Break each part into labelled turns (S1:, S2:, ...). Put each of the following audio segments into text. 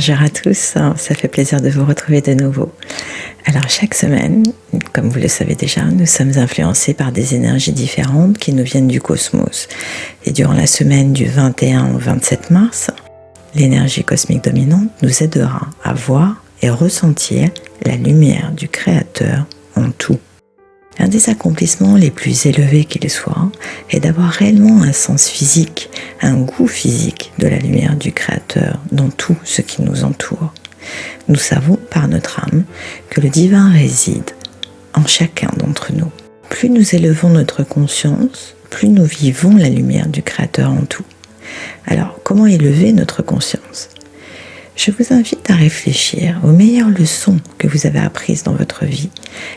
S1: Bonjour à tous, ça fait plaisir de vous retrouver de nouveau. Alors chaque semaine, comme vous le savez déjà, nous sommes influencés par des énergies différentes qui nous viennent du cosmos. Et durant la semaine du 21 au 27 mars, l'énergie cosmique dominante nous aidera à voir et ressentir la lumière du Créateur en tout. Un des accomplissements les plus élevés qu'il soit est d'avoir réellement un sens physique, un goût physique de la lumière du Créateur dans tout ce qui nous entoure. Nous savons par notre âme que le divin réside en chacun d'entre nous. Plus nous élevons notre conscience, plus nous vivons la lumière du Créateur en tout. Alors, comment élever notre conscience ? Je vous invite à réfléchir aux meilleures leçons que vous avez apprises dans votre vie,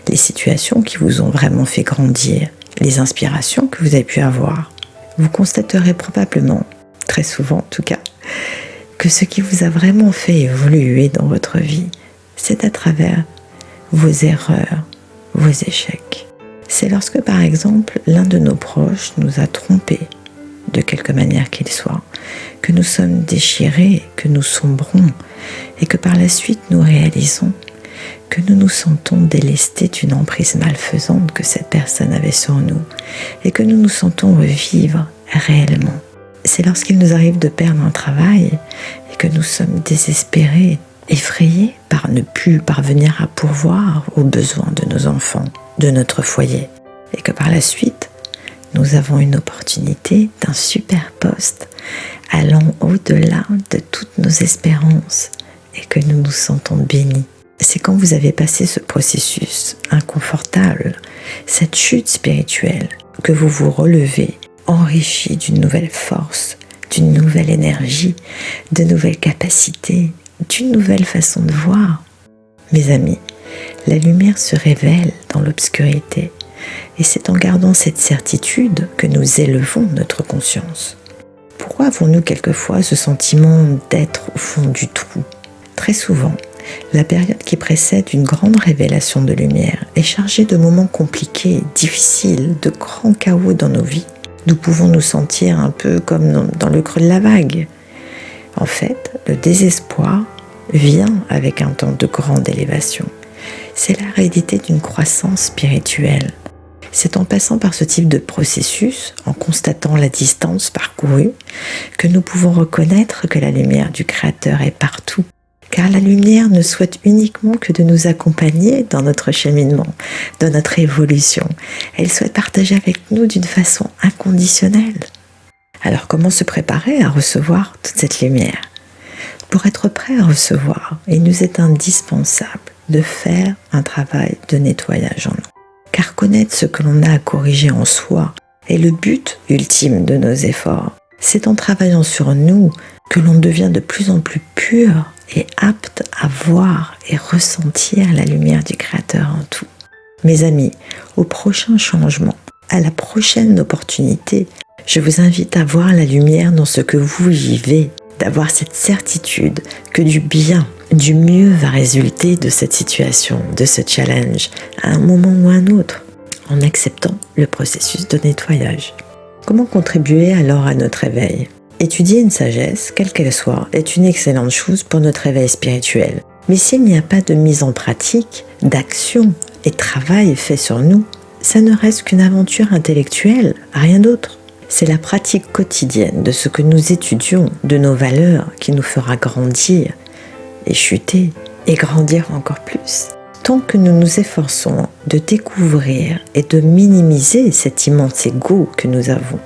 S1: les situations qui vous ont vraiment fait grandir, les inspirations que vous avez pu avoir. Vous constaterez probablement, très souvent en tout cas, que ce qui vous a vraiment fait évoluer dans votre vie, c'est à travers vos erreurs, vos échecs. C'est lorsque par exemple l'un de nos proches nous a trompés, de quelque manière qu'il soit, que nous sommes déchirés, que nous sombrons et que par la suite nous réalisons que nous nous sentons délestés d'une emprise malfaisante que cette personne avait sur nous et que nous nous sentons revivre réellement. C'est lorsqu'il nous arrive de perdre un travail et que nous sommes désespérés, effrayés par ne plus parvenir à pourvoir aux besoins de nos enfants, de notre foyer et que par la suite nous avons une opportunité d'un super poste allant au-delà de toutes nos espérances et que nous nous sentons bénis. C'est quand vous avez passé ce processus inconfortable, cette chute spirituelle, que vous vous relevez, enrichi d'une nouvelle force, d'une nouvelle énergie, de nouvelles capacités, d'une nouvelle façon de voir. Mes amis, la lumière se révèle dans l'obscurité. Et c'est en gardant cette certitude que nous élevons notre conscience. Pourquoi avons-nous quelquefois ce sentiment d'être au fond du trou ? Très souvent, la période qui précède une grande révélation de lumière est chargée de moments compliqués, difficiles, de grands chaos dans nos vies. Nous pouvons nous sentir un peu comme dans le creux de la vague. En fait, le désespoir vient avec un temps de grande élévation. C'est la réalité d'une croissance spirituelle. C'est en passant par ce type de processus, en constatant la distance parcourue, que nous pouvons reconnaître que la lumière du Créateur est partout. Car la lumière ne souhaite uniquement que de nous accompagner dans notre cheminement, dans notre évolution. Elle souhaite partager avec nous d'une façon inconditionnelle. Alors comment se préparer à recevoir toute cette lumière ? Pour être prêt à recevoir, il nous est indispensable de faire un travail de nettoyage en nous. Car connaître ce que l'on a à corriger en soi est le but ultime de nos efforts. C'est en travaillant sur nous que l'on devient de plus en plus pur et apte à voir et ressentir la lumière du Créateur en tout. Mes amis, au prochain changement, à la prochaine opportunité, je vous invite à voir la lumière dans ce que vous vivez, d'avoir cette certitude que du bien, du mieux va résulter de cette situation, de ce challenge, à un moment ou à un autre, en acceptant le processus de nettoyage. Comment contribuer alors à notre éveil ? Étudier une sagesse, quelle qu'elle soit, est une excellente chose pour notre éveil spirituel. Mais s'il n'y a pas de mise en pratique, d'action et travail fait sur nous, ça ne reste qu'une aventure intellectuelle, rien d'autre. C'est la pratique quotidienne de ce que nous étudions, de nos valeurs, qui nous fera grandir, et chuter, et grandir encore plus. Tant que nous nous efforçons de découvrir et de minimiser cet immense ego que nous avons,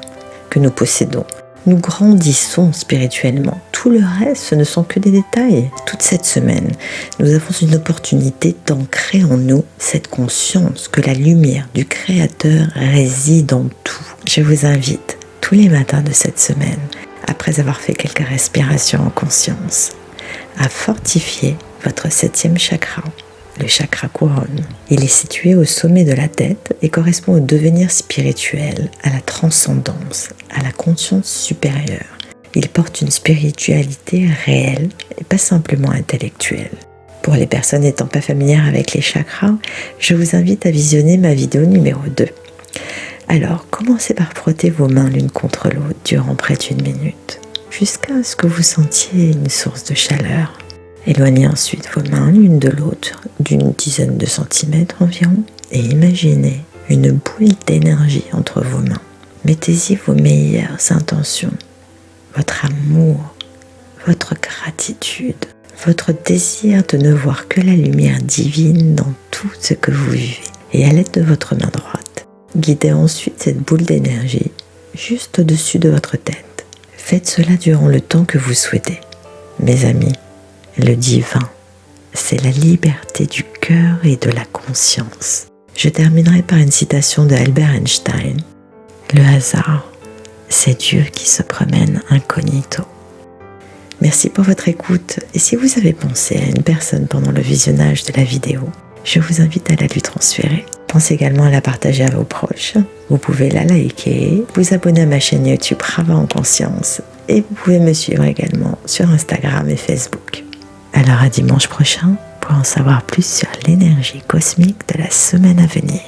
S1: que nous possédons, nous grandissons spirituellement. Tout le reste, ce ne sont que des détails. Toute cette semaine, nous avons une opportunité d'ancrer en nous cette conscience que la lumière du Créateur réside en tout. Je vous invite, tous les matins de cette semaine, après avoir fait quelques respirations en conscience, à fortifier votre 7e chakra, le chakra couronne. Il est situé au sommet de la tête et correspond au devenir spirituel, à la transcendance, à la conscience supérieure. Il porte une spiritualité réelle et pas simplement intellectuelle. Pour les personnes n'étant pas familières avec les chakras, je vous invite à visionner ma vidéo numéro 2. Alors, commencez par frotter vos mains l'une contre l'autre durant près d'1 minute, jusqu'à ce que vous sentiez une source de chaleur. Éloignez ensuite vos mains l'une de l'autre d'une dizaine de centimètres environ et imaginez une boule d'énergie entre vos mains. Mettez-y vos meilleures intentions, votre amour, votre gratitude, votre désir de ne voir que la lumière divine dans tout ce que vous vivez. Et à l'aide de votre main droite, guidez ensuite cette boule d'énergie juste au-dessus de votre tête. Faites cela durant le temps que vous souhaitez. Mes amis, le divin, c'est la liberté du cœur et de la conscience. Je terminerai par une citation de Albert Einstein. Le hasard, c'est Dieu qui se promène incognito. Merci pour votre écoute et si vous avez pensé à une personne pendant le visionnage de la vidéo, je vous invite à la lui transférer. Pensez également à la partager à vos proches. Vous pouvez la liker, vous abonner à ma chaîne YouTube Rava en Conscience et vous pouvez me suivre également sur Instagram et Facebook. Alors à dimanche prochain pour en savoir plus sur l'énergie cosmique de la semaine à venir.